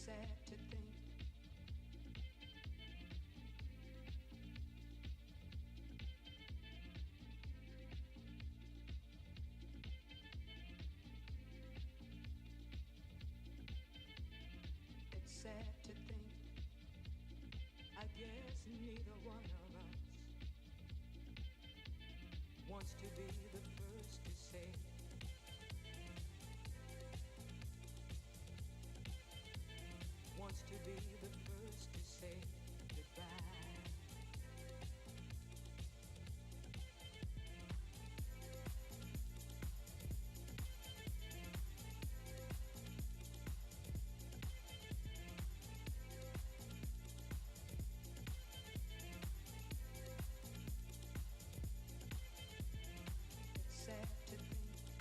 sad to think it's sad to think I guess neither one of us wants to be the first to say wants to be the first to say goodbye. It's sad to think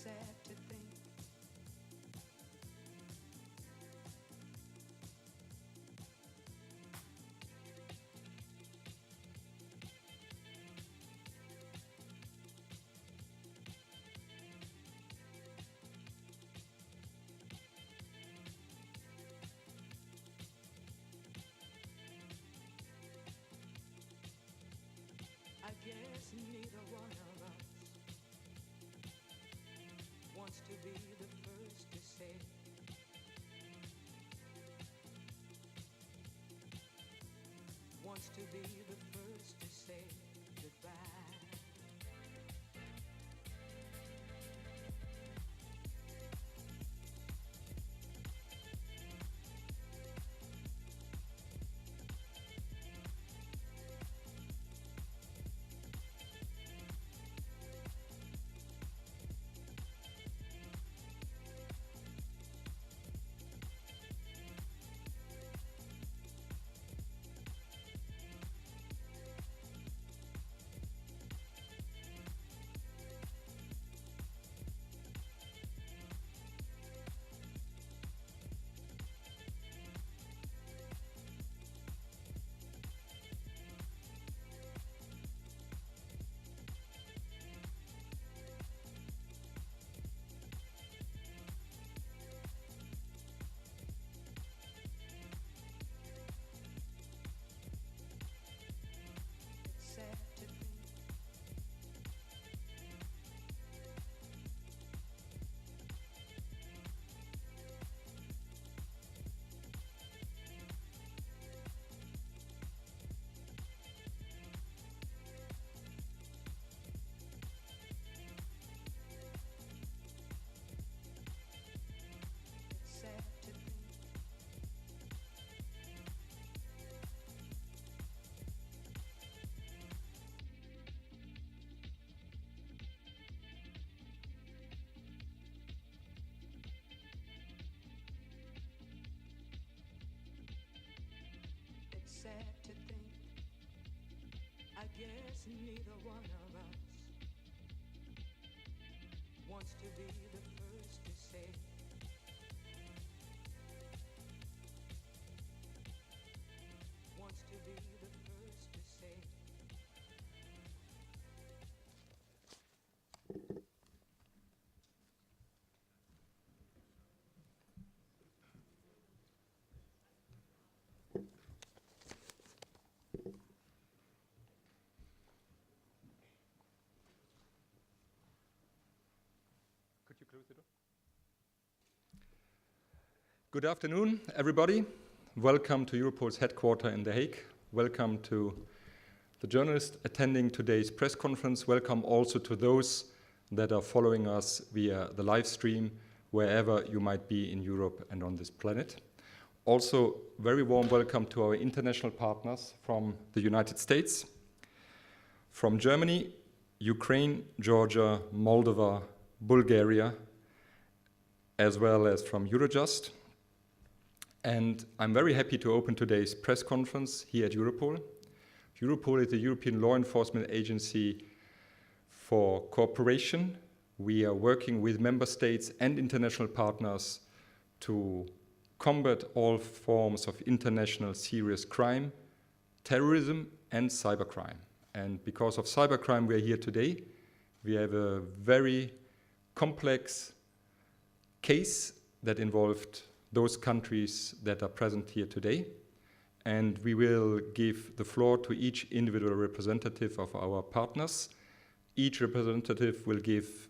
sad to think I guess neither one of us wants to be the first to say wants to be the first to say goodbye. Sad to think I guess neither one of us wants to be the first to say wants to be the first to say Could you close the door? Good afternoon, everybody. Welcome to Europol's headquarters in The Hague. Welcome to the journalists attending today's press conference. Welcome also to those that are following us via the live stream, wherever you might be in Europe and on this planet. Also, very warm welcome to our international partners from the United States, from Germany, Ukraine, Georgia, Moldova, Bulgaria, as well as from Eurojust. And I'm very happy to open today's press conference here at Europol. Europol is the European law enforcement agency for cooperation. We are working with member states and international partners to combat all forms of international serious crime, terrorism, and cybercrime. And because of cybercrime, we are here today. We have a very complex case that involved those countries that are present here today. And we will give the floor to each individual representative of our partners. Each representative will give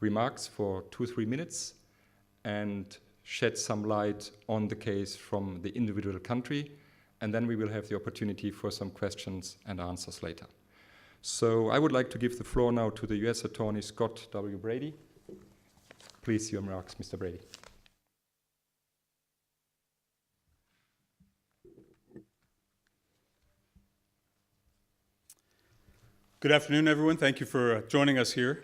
remarks for 2-3 minutes and shed some light on the case from the individual country, and then we will have the opportunity for some questions and answers later. So I would like to give the floor now to the US Attorney Scott W. Brady. Please, your remarks, Mr. Brady. Good afternoon, everyone. Thank you for joining us here.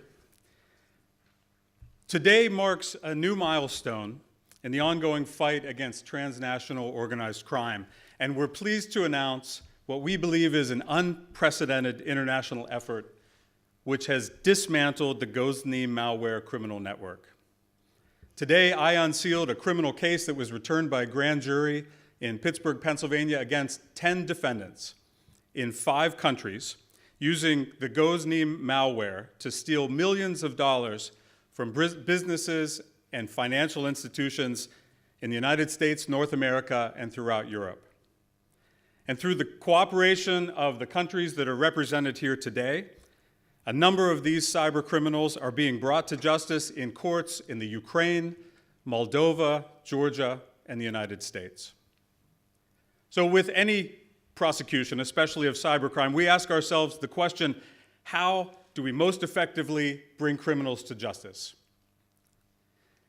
Today marks a new milestone in the ongoing fight against transnational organized crime, and we're pleased to announce what we believe is an unprecedented international effort which has dismantled the GozNym malware criminal network. Today, I unsealed a criminal case that was returned by a grand jury in Pittsburgh, Pennsylvania against 10 defendants in 5 countries using the GozNym malware to steal millions of dollars from businesses and financial institutions in the United States, North America, and throughout Europe. And through the cooperation of the countries that are represented here today, a number of these cyber criminals are being brought to justice in courts in the Ukraine, Moldova, Georgia, and the United States. So with any prosecution, especially of cybercrime, we ask ourselves the question, how do we most effectively bring criminals to justice?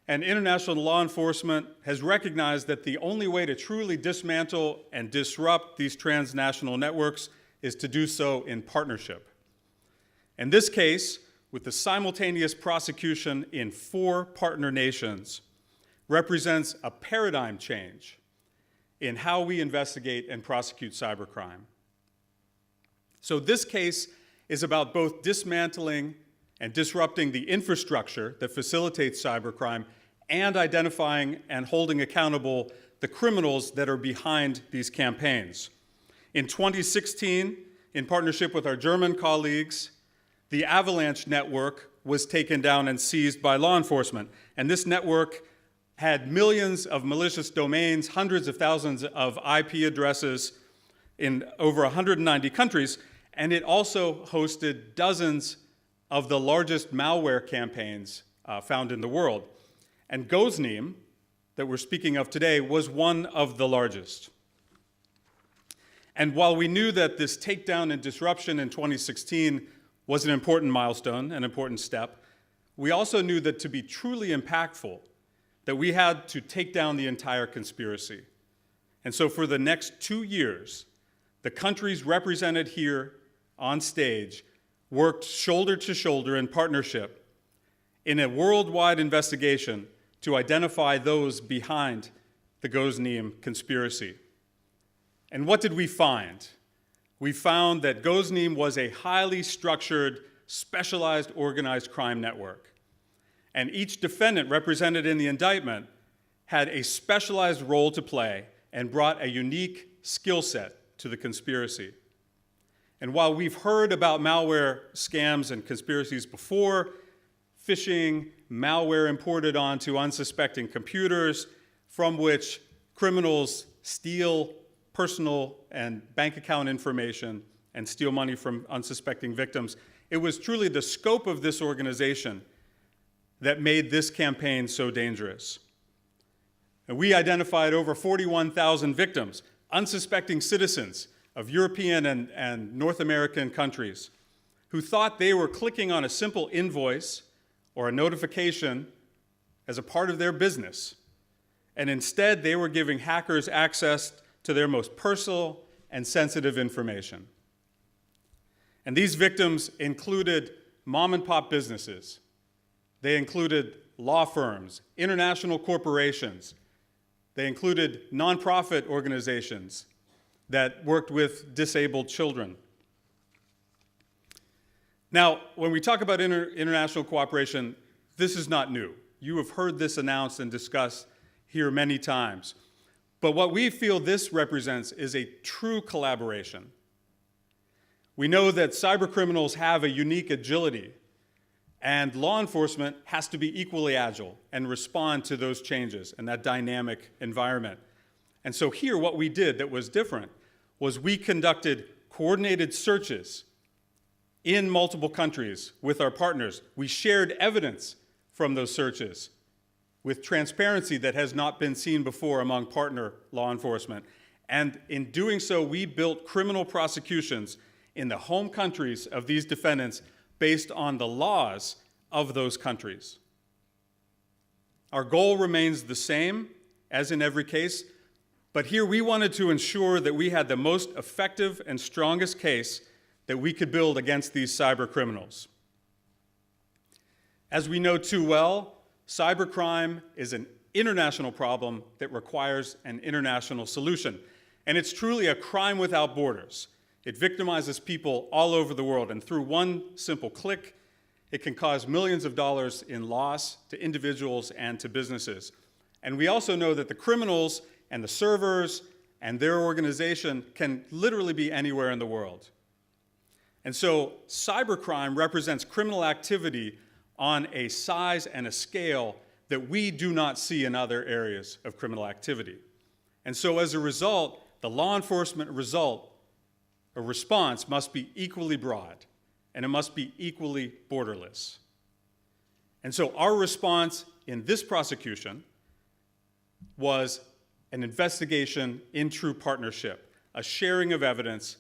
And international law enforcement has recognized that the only way to truly dismantle and disrupt these transnational networks is to do so in partnership. In this case, with the simultaneous prosecution in 4 partner nations, represents a paradigm change in how we investigate and prosecute cybercrime. So this case is about both dismantling and disrupting the infrastructure that facilitates cybercrime and identifying and holding accountable the criminals that are behind these campaigns. In 2016, in partnership with our German colleagues, the Avalanche network was taken down and seized by law enforcement. And this network had millions of malicious domains, hundreds of thousands of IP addresses in over 190 countries, and it also hosted dozens of the largest malware campaigns found in the world. And GozNym, that we're speaking of today, was one of the largest. And while we knew that this takedown and disruption in 2016 was an important milestone, an important step, we also knew that to be truly impactful, that we had to take down the entire conspiracy. And so for the next 2 years, the countries represented here on stage worked shoulder to shoulder in partnership in a worldwide investigation to identify those behind the GozNym conspiracy. And what did we find? We found that GozNym was a highly structured, specialized organized crime network. And each defendant represented in the indictment had a specialized role to play and brought a unique skill set to the conspiracy. And while we've heard about malware scams and conspiracies before, phishing, malware imported onto unsuspecting computers from which criminals steal personal and bank account information and steal money from unsuspecting victims, it was truly the scope of this organization that made this campaign so dangerous. And we identified over 41,000 victims, unsuspecting citizens of European and North American countries who thought they were clicking on a simple invoice or a notification as a part of their business. And instead, they were giving hackers access to their most personal and sensitive information. And these victims included mom and pop businesses. They included law firms, international corporations. They included nonprofit organizations that worked with disabled children. Now, when we talk about international cooperation, this is not new. You have heard this announced and discussed here many times. But what we feel this represents is a true collaboration. We know that cybercriminals have a unique agility, and law enforcement has to be equally agile and respond to those changes and that dynamic environment. And so here, what we did that was different was we conducted coordinated searches in multiple countries with our partners. We shared evidence from those searches with transparency that has not been seen before among partner law enforcement. And in doing so, we built criminal prosecutions in the home countries of these defendants based on the laws of those countries. Our goal remains the same as in every case, but here we wanted to ensure that we had the most effective and strongest case that we could build against these cyber criminals. As we know too well, cybercrime is an international problem that requires an international solution. And it's truly a crime without borders. It victimizes people all over the world, and through one simple click, it can cause millions of dollars in loss to individuals and to businesses. And we also know that the criminals and the servers and their organization can literally be anywhere in the world. And so cybercrime represents criminal activity on a size and a scale that we do not see in other areas of criminal activity. And so as a result, the law enforcement response must be equally broad, and it must be equally borderless. And so our response in this prosecution was an investigation in true partnership, a sharing of evidence,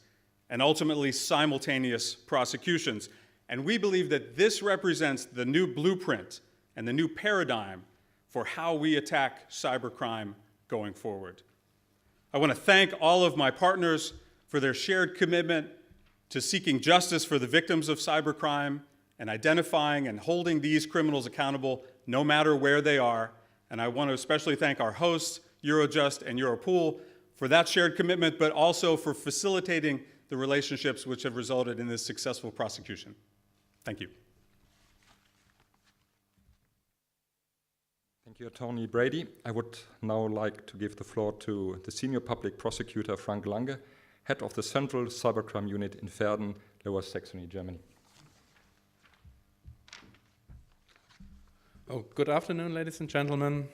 and ultimately simultaneous prosecutions. And we believe that this represents the new blueprint and the new paradigm for how we attack cybercrime going forward. I want to thank all of my partners for their shared commitment to seeking justice for the victims of cybercrime and identifying and holding these criminals accountable no matter where they are. And I want to especially thank our hosts, Eurojust and Europol, for that shared commitment, but also for facilitating the relationships which have resulted in this successful prosecution. Thank you. Thank you, Attorney Brady. I would now like to give the floor to the Senior Public Prosecutor, Frank Lange, Head of the Central Cybercrime Unit in Verden, Lower Saxony, Germany. Oh, good afternoon, ladies and gentlemen.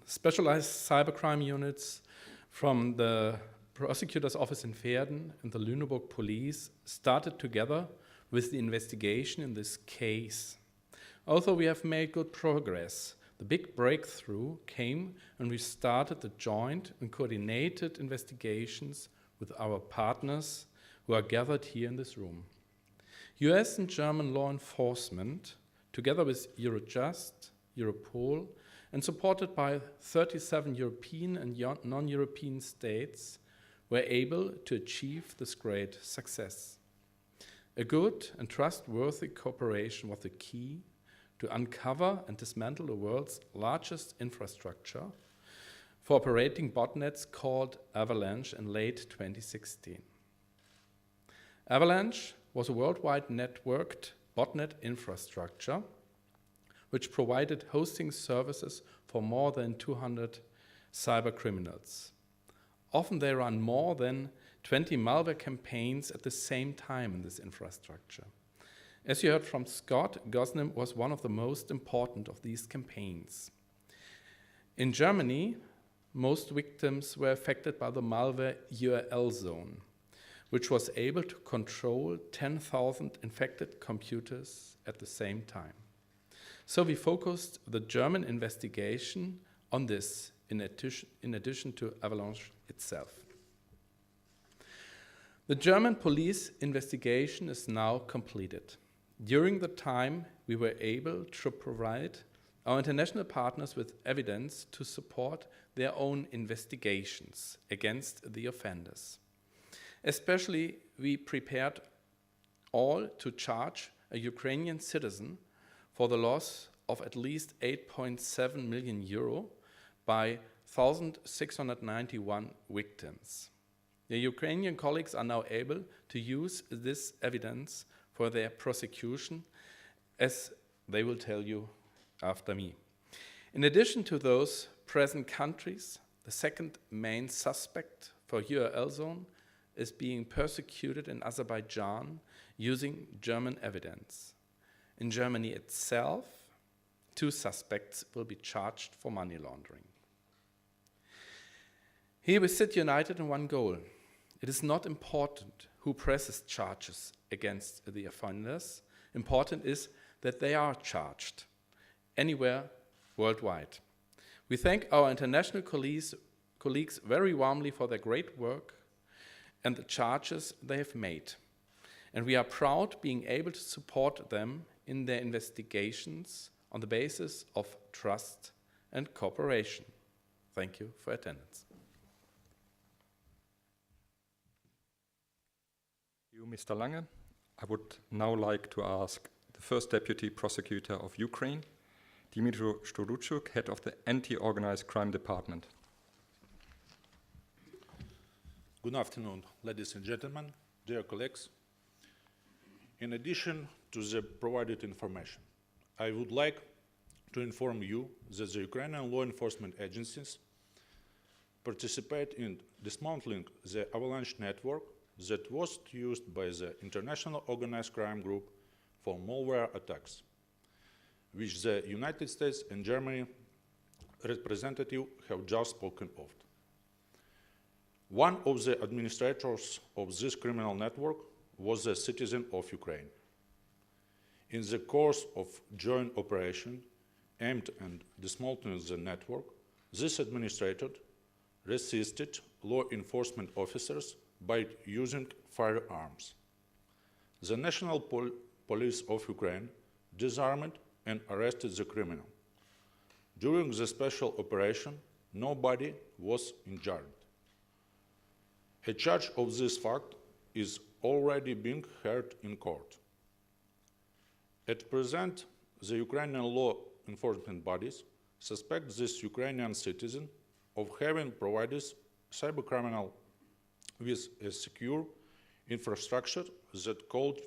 Specialized cybercrime units from the prosecutor's office in Verden and the Lüneburg police started together with the investigation in this case. Although we have made good progress, the big breakthrough came when we started the joint and coordinated investigations with our partners who are gathered here in this room. US and German law enforcement, together with Eurojust, Europol, and supported by 37 European and non-European states, were able to achieve this great success. A good and trustworthy cooperation was the key to uncover and dismantle the world's largest infrastructure for operating botnets called Avalanche in late 2016. Avalanche was a worldwide networked botnet infrastructure which provided hosting services for more than 200 cybercriminals. Often they run more than 20 malware campaigns at the same time in this infrastructure. As you heard from Scott, GozNym was one of the most important of these campaigns. In Germany, most victims were affected by the malware URL zone, which was able to control 10,000 infected computers at the same time. So we focused the German investigation on this in addition to Avalanche itself. The German police investigation is now completed. During the time, we were able to provide our international partners with evidence to support their own investigations against the offenders. Especially, we prepared all to charge a Ukrainian citizen for the loss of at least 8.7 million euro by 1,691 victims. The Ukrainian colleagues are now able to use this evidence for their prosecution, as they will tell you after me. In addition to those present countries, the second main suspect for URL zone is being persecuted in Azerbaijan using German evidence. In Germany itself, 2 suspects will be charged for money laundering. Here we sit united in one goal. It is not important who presses charges against the offenders. Important is that they are charged anywhere worldwide. We thank our international colleagues very warmly for their great work and the charges they have made. And we are proud being able to support them in their investigations on the basis of trust and cooperation. Thank you for attendance. Thank you, Mr. Lange. I would now like to ask the first Deputy Prosecutor of Ukraine, Dmitry Storuchuk, head of the Anti-Organized Crime Department. Good afternoon, ladies and gentlemen, dear colleagues. In addition to the provided information, I would like to inform you that the Ukrainian law enforcement agencies participate in dismantling the Avalanche network that was used by the international organized crime group for malware attacks, which the United States and Germany representatives have just spoken of. One of the administrators of this criminal network was a citizen of Ukraine. In the course of joint operation aimed at dismantling the network, this administrator resisted law enforcement officers by using firearms. The National Police of Ukraine disarmed and arrested the criminal. During the special operation, nobody was injured. A charge of this fact is already being heard in court. At present, the Ukrainian law enforcement bodies suspect this Ukrainian citizen of having provided cybercriminal with a secure infrastructure that could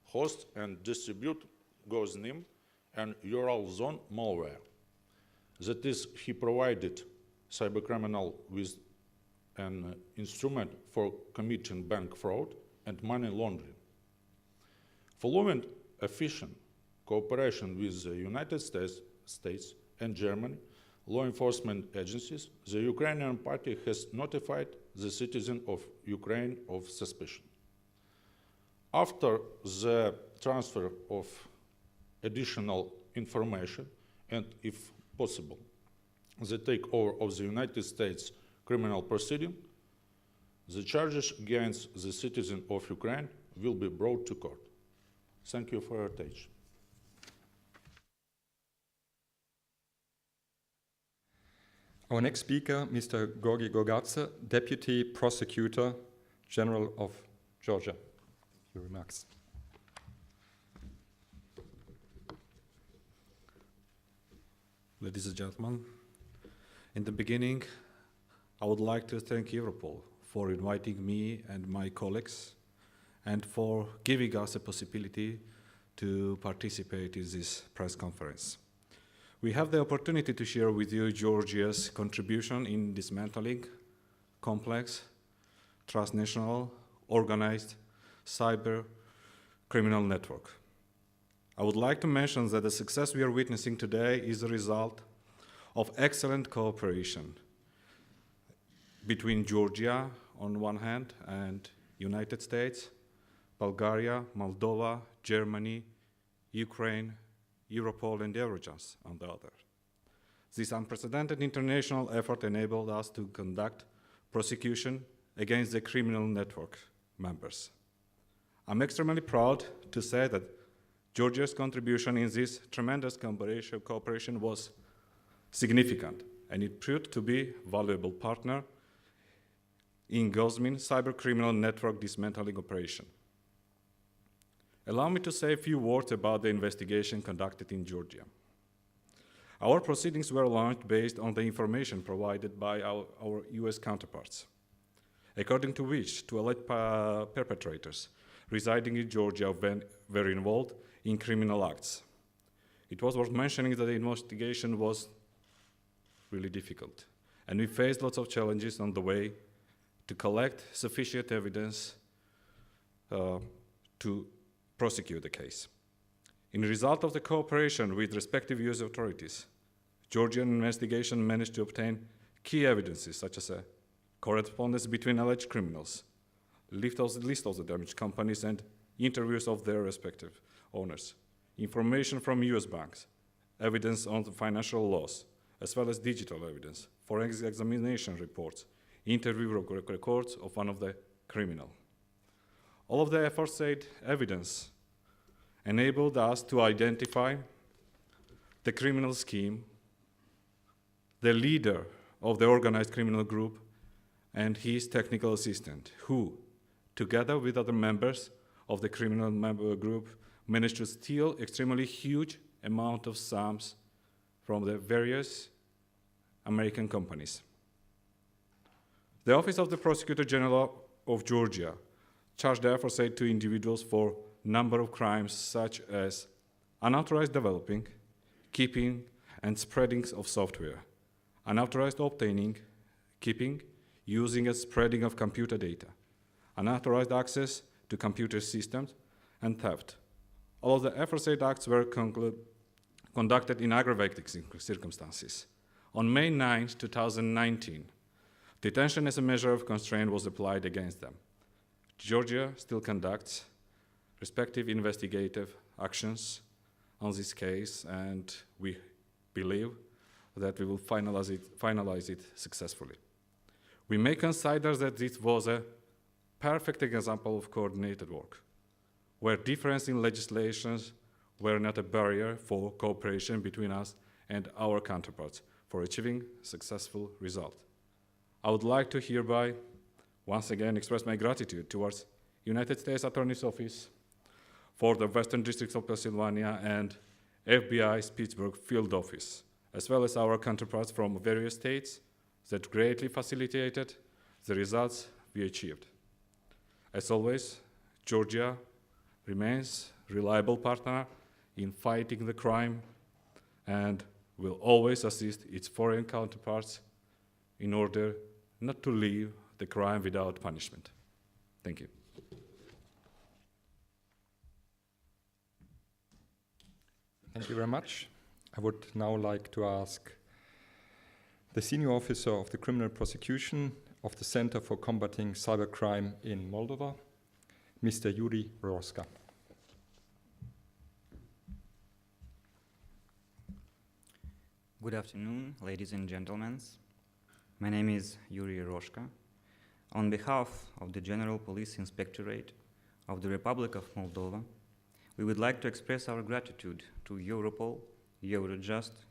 host and distribute GozNym and URL zone malware. That is, he provided cybercriminal with an instrument for committing bank fraud and money laundering. Following efficient cooperation with the United States and Germany law enforcement agencies, the Ukrainian party has notified the citizen of Ukraine of suspicion. After the transfer of additional information and, if possible, the takeover of the United States criminal proceeding, the charges against the citizen of Ukraine will be brought to court. Thank you for your attention. Our next speaker, Mr. Gorgi Gogatse, Deputy Prosecutor General of Georgia. Your remarks. Ladies and gentlemen, in the beginning, I would like to thank Europol for inviting me and my colleagues and for giving us a possibility to participate in this press conference. We have the opportunity to share with you Georgia's contribution in dismantling complex, transnational, organized cyber criminal network. I would like to mention that the success we are witnessing today is a result of excellent cooperation between Georgia on one hand and United States, Bulgaria, Moldova, Germany, Ukraine, Europol and Eurojust on the other. This unprecedented international effort enabled us to conduct prosecution against the criminal network members. I'm extremely proud to say that Georgia's contribution in this tremendous cooperation was significant, and it proved to be a valuable partner in GozNym-is cybercriminal network dismantling operation. Allow me to say a few words about the investigation conducted in Georgia. Our proceedings were launched based on the information provided by our US counterparts, according to which two alleged perpetrators residing in Georgia were involved in criminal acts. It was worth mentioning that the investigation was really difficult, and we faced lots of challenges on the way to collect sufficient evidence to prosecute the case. In the result of the cooperation with respective US authorities, Georgian investigation managed to obtain key evidences such as a correspondence between alleged criminals, list of the damaged companies, and interviews of their respective owners, information from US banks, evidence on the financial loss, as well as digital evidence, forensic examination reports, interview records of one of the criminals. All of the aforesaid evidence enabled us to identify the criminal scheme, the leader of the organized criminal group, and his technical assistant, who, together with other members of the criminal member group, managed to steal extremely huge amount of sums from the various American companies. The Office of the Prosecutor General of Georgia charged the aforesaid two individuals for a number of crimes such as unauthorized developing, keeping, and spreading of software, unauthorized obtaining, keeping, using, and spreading of computer data, unauthorized access to computer systems, and theft. All of the aforesaid acts were conducted in aggravating circumstances. On May 9, 2019, detention as a measure of constraint was applied against them. Georgia still conducts respective investigative actions on this case, and we believe that we will finalize it successfully. We may consider that this was a perfect example of coordinated work, where difference in legislations were not a barrier for cooperation between us and our counterparts for achieving successful result. I would like to hereby once again express my gratitude towards United States Attorney's Office for the Western District of Pennsylvania and FBI's Pittsburgh Field Office, as well as our counterparts from various states that greatly facilitated the results we achieved. As always, Georgia remains a reliable partner in fighting the crime and will always assist its foreign counterparts in order not to leave the crime without punishment. Thank you. Thank you very much. I would now like to ask the senior officer of the criminal prosecution of the Center for Combating Cybercrime in Moldova, Mr. Yuri Roska. Good afternoon, ladies and gentlemen. My name is Yuri Roska. On behalf of the General Police Inspectorate of the Republic of Moldova, we would like to express our gratitude to Europol, Eurojust,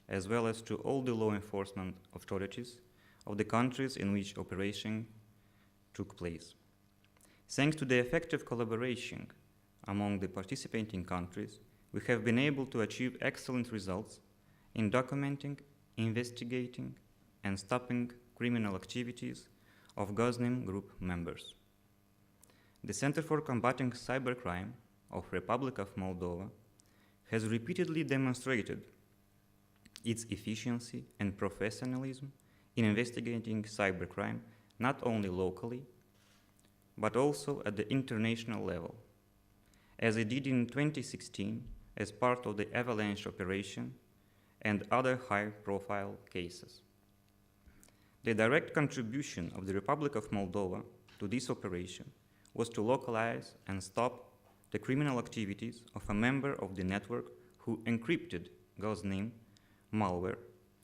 as well as to all the law enforcement authorities of the countries in which operation took place. Thanks to the effective collaboration among the participating countries, we have been able to achieve excellent results in documenting, investigating, and stopping criminal activities of GozNym group members. The Center for Combating Cybercrime of Republic of Moldova has repeatedly demonstrated its efficiency and professionalism in investigating cybercrime not only locally, but also at the international level, as it did in 2016 as part of the Avalanche operation and other high-profile cases. The direct contribution of the Republic of Moldova to this operation was to localize and stop the criminal activities of a member of the network who encrypted GozNym malware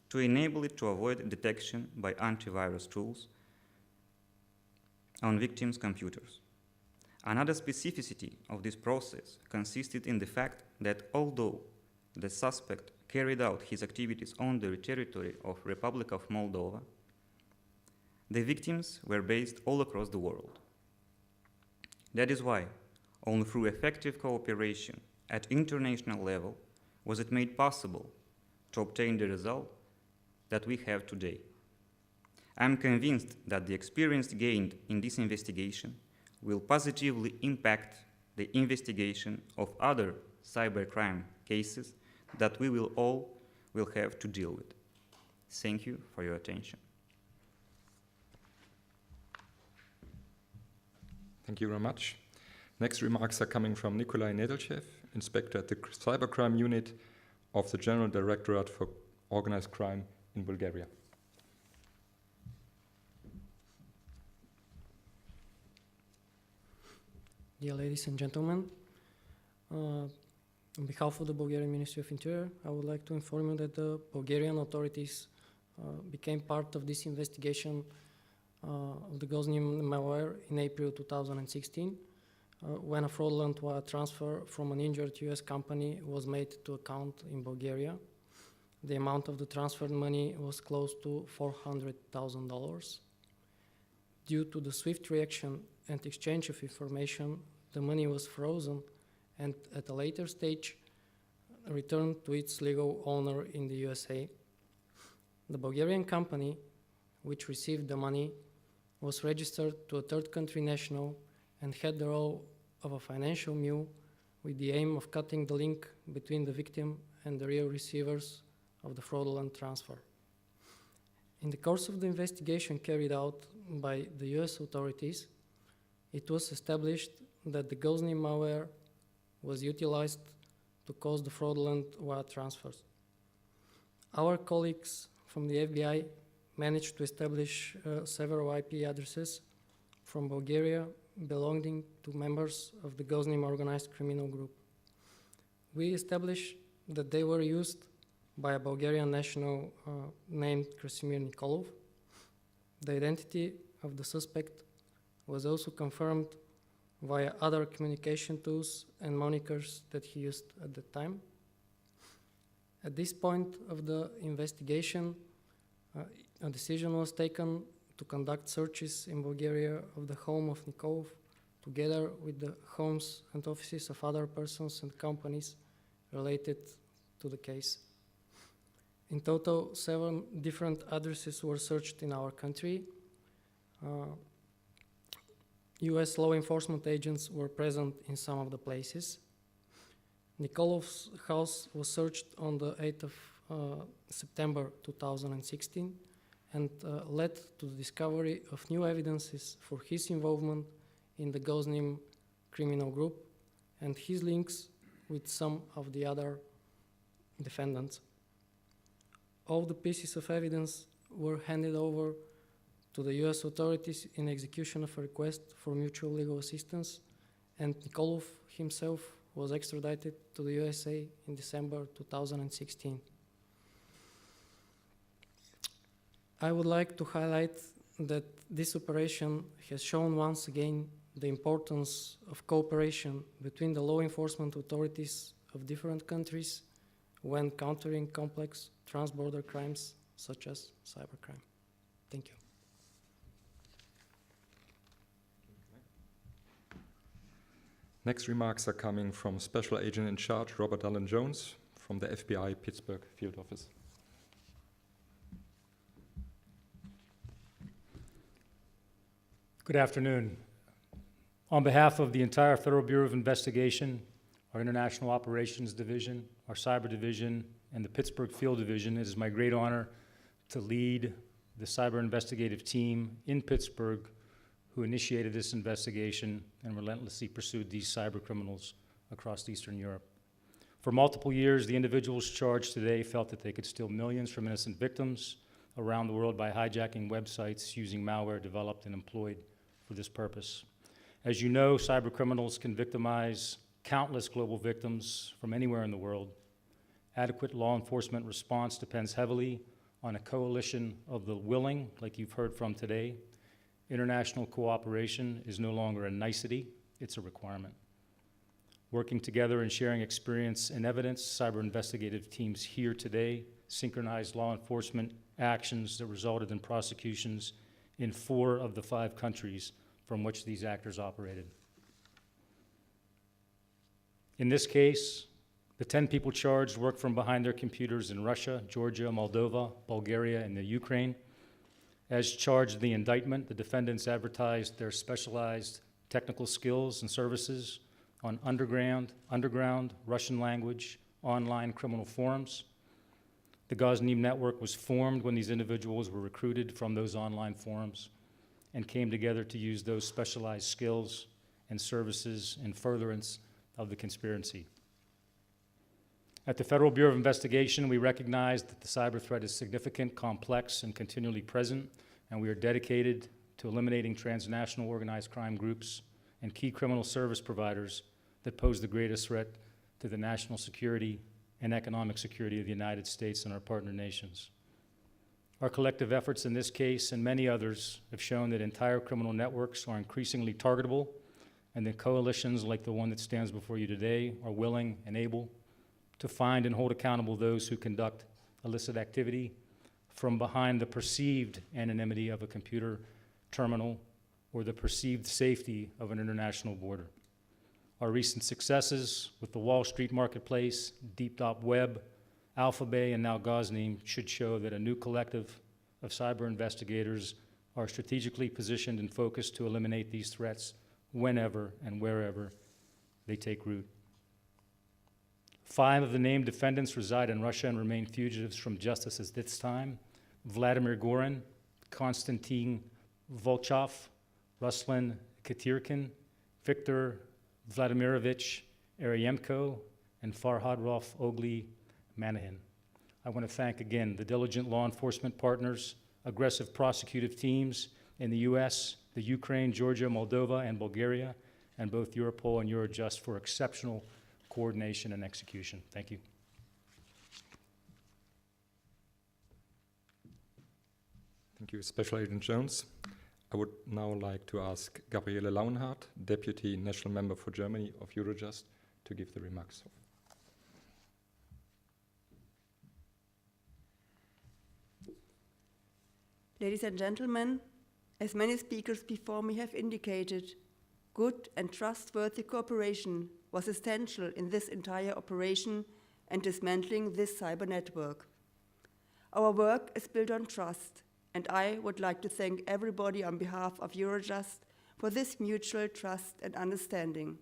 to enable it to avoid detection by antivirus tools on victims' computers. Another specificity of this process consisted in the fact that although the suspect carried out his activities on the territory of Republic of Moldova, the victims were based all across the world. That is why only through effective cooperation at international level was it made possible to obtain the result that we have today. I am convinced that the experience gained in this investigation will positively impact the investigation of other cybercrime cases that we will all have to deal with. Thank you for your attention. Thank you very much. Next remarks are coming from Nikolai Nedelchev, Inspector at the Cybercrime Unit of the General Directorate for Organized Crime in Bulgaria. Dear ladies and gentlemen, on behalf of the Bulgarian Ministry of Interior, I would like to inform you that the Bulgarian authorities became part of this investigation of the GozNym malware in April 2016, when a fraudulent wire transfer from an injured US company was made to account in Bulgaria. The amount of the transferred money was close to $400,000. Due to the swift reaction and exchange of information, the money was frozen and at a later stage returned to its legal owner in the USA. The Bulgarian company, which received the money, was registered to a third country national and had the role of a financial mule with the aim of cutting the link between the victim and the real receivers of the fraudulent transfer. In the course of the investigation carried out by the US authorities, it was established that the GozNym malware was utilized to cause the fraudulent wire transfers. Our colleagues from the FBI managed to establish several IP addresses from Bulgaria belonging to members of the GozNym organized criminal group. We established that they were used by a Bulgarian national named Krasimir Nikolov. The identity of the suspect was also confirmed via other communication tools and monikers that he used at the time. At this point of the investigation, a decision was taken to conduct searches in Bulgaria of the home of Nikolov, together with the homes and offices of other persons and companies related to the case. In total, 7 different addresses were searched in our country. US law enforcement agents were present in some of the places. Nikolov's house was searched on the 8th of September 2016 and led to the discovery of new evidences for his involvement in the GozNym criminal group and his links with some of the other defendants. All the pieces of evidence were handed over to the US authorities in execution of a request for mutual legal assistance, and Nikolov himself was extradited to the USA in December 2016. I would like to highlight that this operation has shown once again the importance of cooperation between the law enforcement authorities of different countries when countering complex trans-border crimes such as cybercrime. Thank you. Next remarks are coming from Special Agent in Charge Robert Allen Jones from the FBI Pittsburgh Field Office. Good afternoon. On behalf of the entire Federal Bureau of Investigation, our International Operations Division, our Cyber Division, and the Pittsburgh Field Division, it is my great honor to lead the cyber investigative team in Pittsburgh who initiated this investigation and relentlessly pursued these cyber criminals across Eastern Europe. For multiple years, the individuals charged today felt that they could steal millions from innocent victims around the world by hijacking websites using malware developed and employed for this purpose. As you know, cyber criminals can victimize countless global victims from anywhere in the world. Adequate law enforcement response depends heavily on a coalition of the willing, like you've heard from today. International cooperation is no longer a nicety, it's a requirement. Working together and sharing experience and evidence, cyber investigative teams here today synchronized law enforcement actions that resulted in prosecutions in 4 of the 5 countries from which these actors operated. In this case, the 10 people charged worked from behind their computers in Russia, Georgia, Moldova, Bulgaria, and the Ukraine. As charged in the indictment, the defendants advertised their specialized technical skills and services on underground Russian language online criminal forums. The GozNym network was formed when these individuals were recruited from those online forums and came together to use those specialized skills and services in furtherance of the conspiracy. At the Federal Bureau of Investigation, we recognize that the cyber threat is significant, complex, and continually present, and we are dedicated to eliminating transnational organized crime groups and key criminal service providers that pose the greatest threat to the national security and economic security of the United States and our partner nations. Our collective efforts in this case and many others have shown that entire criminal networks are increasingly targetable, and that coalitions like the one that stands before you today are willing and able to find and hold accountable those who conduct illicit activity from behind the perceived anonymity of a computer terminal or the perceived safety of an international border. Our recent successes with the Wall Street Marketplace, Deep Web, Alphabet, and now GozNym should show that a new collective of cyber investigators are strategically positioned and focused to eliminate these threats whenever and wherever they take root. 5 of the named defendants reside in Russia and remain fugitives from justice at this time: Vladimir Gorin, Konstantin Volchov, Ruslan Katirkin, Viktor Vladimirovich Aryemko, and Farhadrov Ogli Manahin. I want to thank again the diligent law enforcement partners, aggressive prosecutive teams in the US, the Ukraine, Georgia, Moldova, and Bulgaria, and both Europol and Eurojust for exceptional coordination and execution. Thank you. Thank you, Special Agent Jones. I would now like to ask Gabriele Lauenhardt, Deputy National Member for Germany of Eurojust, to give the remarks. Ladies and gentlemen, as many speakers before me have indicated, good and trustworthy cooperation was essential in this entire operation and dismantling this cyber network. Our work is built on trust, and I would like to thank everybody on behalf of Eurojust for this mutual trust and understanding.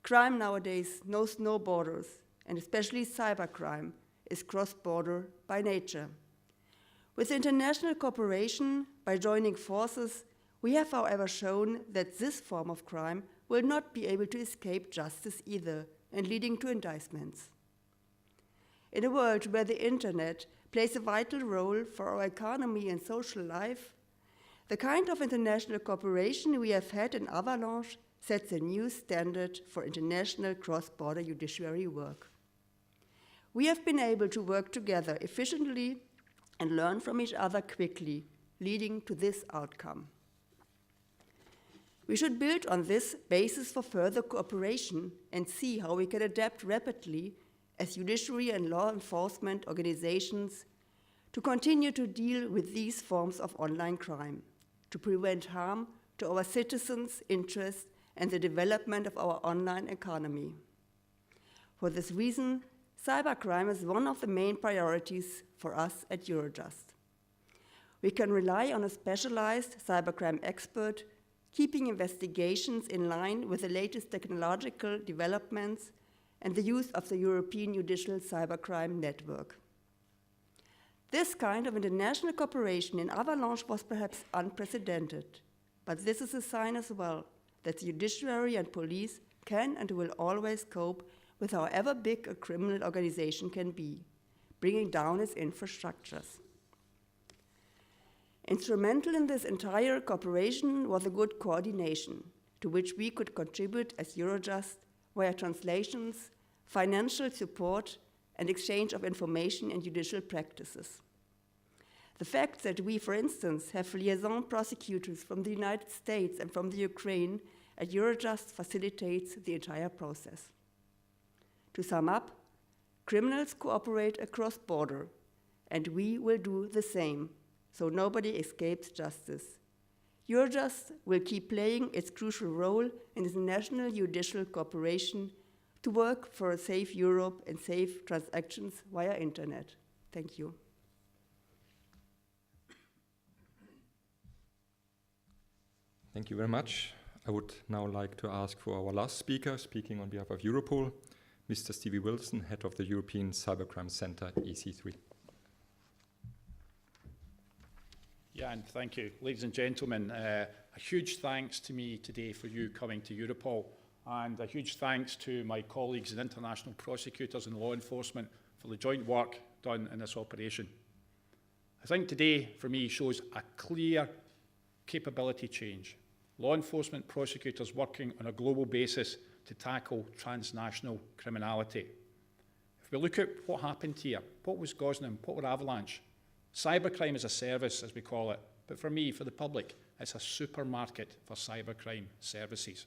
Crime nowadays knows no borders, and especially cybercrime is cross-border by nature. With international cooperation, by joining forces, we have, however, shown that this form of crime will not be able to escape justice either, and leading to indictments. In a world where the internet plays a vital role for our economy and social life, the kind of international cooperation we have had in Avalanche sets a new standard for international cross-border judiciary work. We have been able to work together efficiently and learn from each other quickly, leading to this outcome. We should build on this basis for further cooperation and see how we can adapt rapidly as judiciary and law enforcement organizations to continue to deal with these forms of online crime, to prevent harm to our citizens' interests and the development of our online economy. For this reason, cybercrime is one of the main priorities for us at Eurojust. We can rely on a specialized cybercrime expert, keeping investigations in line with the latest technological developments and the use of the European Judicial Cybercrime Network. This kind of international cooperation in Avalanche was perhaps unprecedented, but this is a sign as well that the judiciary and police can and will always cope with however big a criminal organization can be, bringing down its infrastructures. Instrumental in this entire cooperation was a good coordination, to which we could contribute as Eurojust via translations, financial support, and exchange of information and judicial practices. The fact that we, for instance, have liaison prosecutors from the United States and from the Ukraine at Eurojust facilitates the entire process. To sum up, criminals cooperate across border, and we will do the same, so nobody escapes justice. Eurojust will keep playing its crucial role in international judicial cooperation to work for a safe Europe and safe transactions via internet. Thank you. Thank you very much. I would now like to ask for our last speaker, speaking on behalf of Europol, Mr. Stevie Wilson, head of the European Cybercrime Center, EC3. Yeah, and thank you. Ladies and gentlemen, a huge thanks to me today for you coming to Europol, and a huge thanks to my colleagues in international prosecutors and law enforcement for the joint work done in this operation. I think today, for me, shows a clear capability change. Law enforcement prosecutors working on a global basis to tackle transnational criminality. If we look at what happened here, what was GozNym, what were Avalanche? Cybercrime is a service, as we call it, but for me, for the public, it's a supermarket for cybercrime services.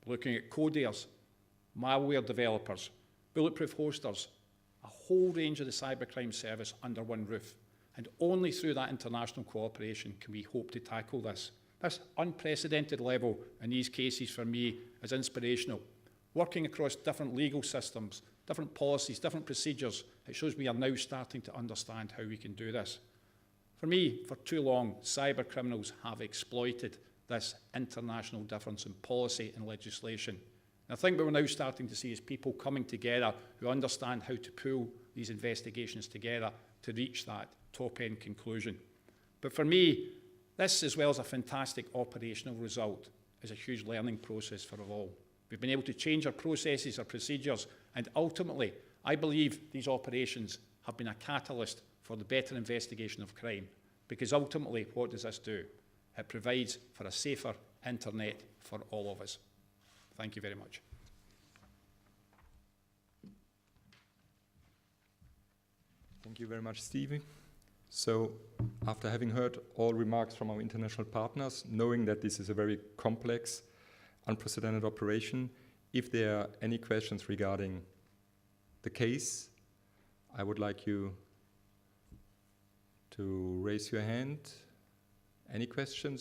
Looking at coders, malware developers, bulletproof hosters, a whole range of the cybercrime service under one roof. And only through that international cooperation can we hope to tackle this. This unprecedented level in these cases for me is inspirational. Working across different legal systems, different policies, different procedures, it shows we are now starting to understand how we can do this. For me, for too long, cyber criminals have exploited this international difference in policy and legislation. And I think what we're now starting to see is people coming together who understand how to pull these investigations together to reach that top-end conclusion. But for me, this, as well as a fantastic operational result, is a huge learning process for us all. We've been able to change our processes, our procedures, and ultimately, I believe these operations have been a catalyst for the better investigation of crime, because ultimately, what does this do? It provides for a safer internet for all of us. Thank you very much. Thank you very much, Stevie. So, after having heard all remarks from our international partners, knowing that this is a very complex, unprecedented operation, if there are any questions regarding the case, I would like you to raise your hand. Any questions?